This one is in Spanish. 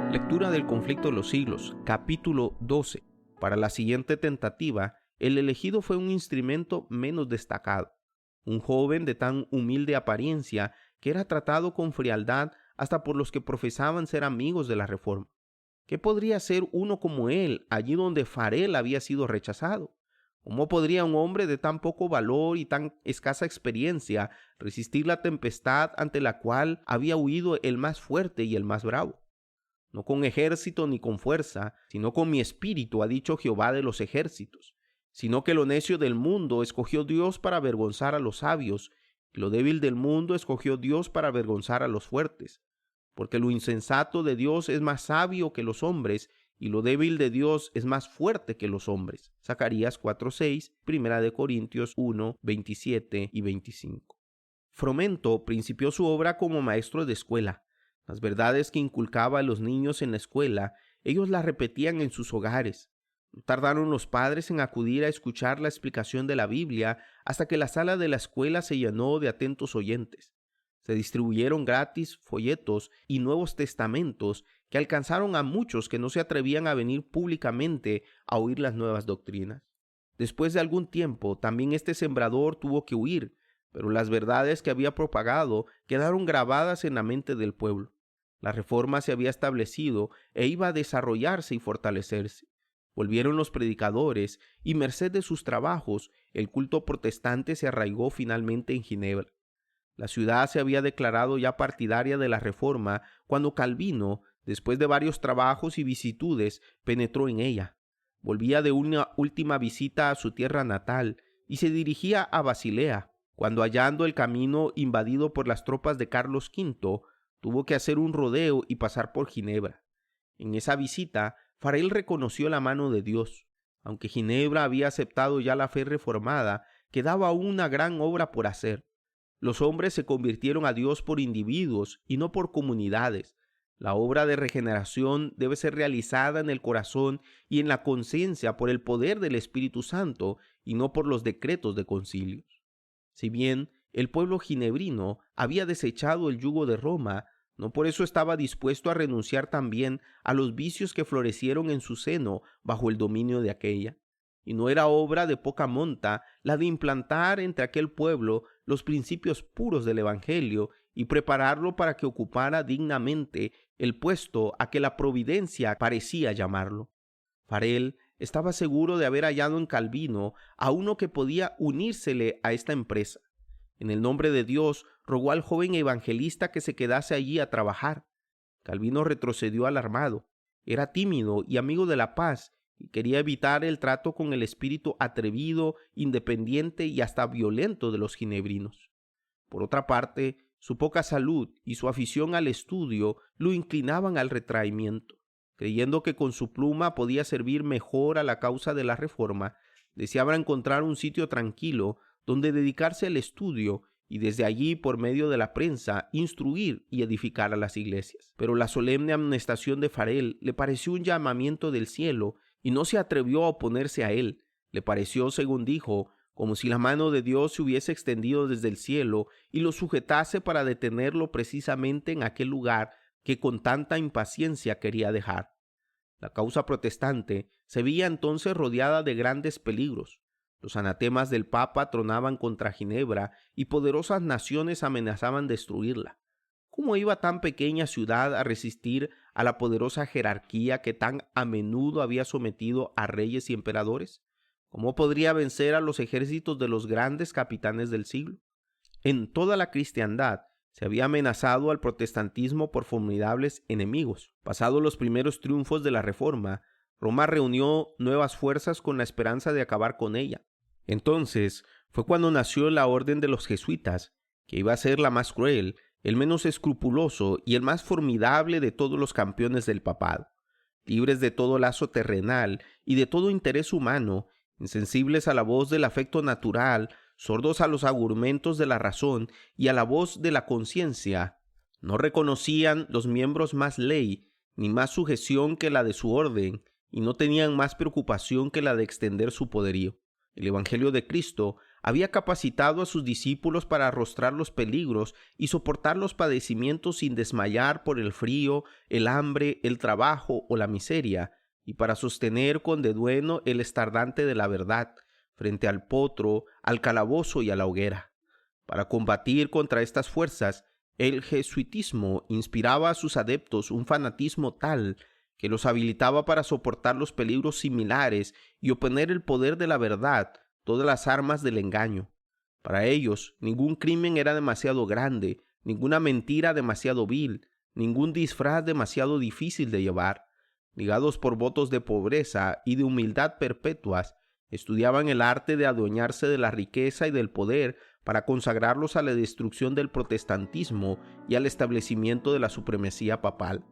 Lectura del conflicto de los siglos, capítulo 12. Para la siguiente tentativa, el elegido fue un instrumento menos destacado, un joven de tan humilde apariencia que era tratado con frialdad hasta por los que profesaban ser amigos de la Reforma. ¿Qué podría ser uno como él allí donde Farel había sido rechazado? ¿Cómo podría un hombre de tan poco valor y tan escasa experiencia resistir la tempestad ante la cual había huido el más fuerte y el más bravo? No con ejército ni con fuerza, sino con mi espíritu, ha dicho Jehová de los ejércitos. Sino que lo necio del mundo escogió Dios para avergonzar a los sabios, y lo débil del mundo escogió Dios para avergonzar a los fuertes. Porque lo insensato de Dios es más sabio que los hombres, y lo débil de Dios es más fuerte que los hombres. Zacarías 4:6, 1 Corintios 1, 27 y 25. Fromento principió su obra como maestro de escuela. Las verdades que inculcaba a los niños en la escuela, ellos las repetían en sus hogares. No tardaron los padres en acudir a escuchar la explicación de la Biblia hasta que la sala de la escuela se llenó de atentos oyentes. Se distribuyeron gratis folletos y Nuevos Testamentos que alcanzaron a muchos que no se atrevían a venir públicamente a oír las nuevas doctrinas. Después de algún tiempo, también este sembrador tuvo que huir, pero las verdades que había propagado quedaron grabadas en la mente del pueblo. La reforma se había establecido e iba a desarrollarse y fortalecerse. Volvieron los predicadores y, merced de sus trabajos, el culto protestante se arraigó finalmente en Ginebra. La ciudad se había declarado ya partidaria de la reforma cuando Calvino, después de varios trabajos y vicisitudes, penetró en ella. Volvía de una última visita a su tierra natal y se dirigía a Basilea, cuando, hallando el camino invadido por las tropas de Carlos V, tuvo que hacer un rodeo y pasar por Ginebra. En esa visita, Farel reconoció la mano de Dios. Aunque Ginebra había aceptado ya la fe reformada, quedaba aún una gran obra por hacer. Los hombres se convirtieron a Dios por individuos y no por comunidades. La obra de regeneración debe ser realizada en el corazón y en la conciencia por el poder del Espíritu Santo y no por los decretos de concilios. Si bien el pueblo ginebrino había desechado el yugo de Roma, no por eso estaba dispuesto a renunciar también a los vicios que florecieron en su seno bajo el dominio de aquella. Y no era obra de poca monta la de implantar entre aquel pueblo los principios puros del Evangelio y prepararlo para que ocupara dignamente el puesto a que la providencia parecía llamarlo. Farel estaba seguro de haber hallado en Calvino a uno que podía unírsele a esta empresa. En el nombre de Dios, rogó al joven evangelista que se quedase allí a trabajar. Calvino retrocedió alarmado. Era tímido y amigo de la paz y quería evitar el trato con el espíritu atrevido, independiente y hasta violento de los ginebrinos. Por otra parte, su poca salud y su afición al estudio lo inclinaban al retraimiento. Creyendo que con su pluma podía servir mejor a la causa de la reforma, deseaba encontrar un sitio tranquilo donde dedicarse al estudio y desde allí, por medio de la prensa, instruir y edificar a las iglesias. Pero la solemne amonestación de Farel le pareció un llamamiento del cielo y no se atrevió a oponerse a él. Le pareció, según dijo, como si la mano de Dios se hubiese extendido desde el cielo y lo sujetase para detenerlo precisamente en aquel lugar que con tanta impaciencia quería dejar. La causa protestante se veía entonces rodeada de grandes peligros. Los anatemas del Papa tronaban contra Ginebra y poderosas naciones amenazaban destruirla. ¿Cómo iba tan pequeña ciudad a resistir a la poderosa jerarquía que tan a menudo había sometido a reyes y emperadores? ¿Cómo podría vencer a los ejércitos de los grandes capitanes del siglo? En toda la cristiandad se había amenazado al protestantismo por formidables enemigos. Pasados los primeros triunfos de la Reforma, Roma reunió nuevas fuerzas con la esperanza de acabar con ella. Entonces fue cuando nació la orden de los jesuitas, que iba a ser la más cruel, el menos escrupuloso y el más formidable de todos los campeones del papado. Libres de todo lazo terrenal y de todo interés humano, insensibles a la voz del afecto natural, sordos a los argumentos de la razón y a la voz de la conciencia, no reconocían los miembros más ley, ni más sujeción que la de su orden, y no tenían más preocupación que la de extender su poderío. El Evangelio de Cristo había capacitado a sus discípulos para arrostrar los peligros y soportar los padecimientos sin desmayar por el frío, el hambre, el trabajo o la miseria, y para sostener con denuedo el estandarte de la verdad, frente al potro, al calabozo y a la hoguera. Para combatir contra estas fuerzas, el jesuitismo inspiraba a sus adeptos un fanatismo tal que los habilitaba para soportar los peligros similares y oponer el poder de la verdad, todas las armas del engaño. Para ellos, ningún crimen era demasiado grande, ninguna mentira demasiado vil, ningún disfraz demasiado difícil de llevar. Ligados por votos de pobreza y de humildad perpetuas, estudiaban el arte de adueñarse de la riqueza y del poder para consagrarlos a la destrucción del protestantismo y al establecimiento de la supremacía papal.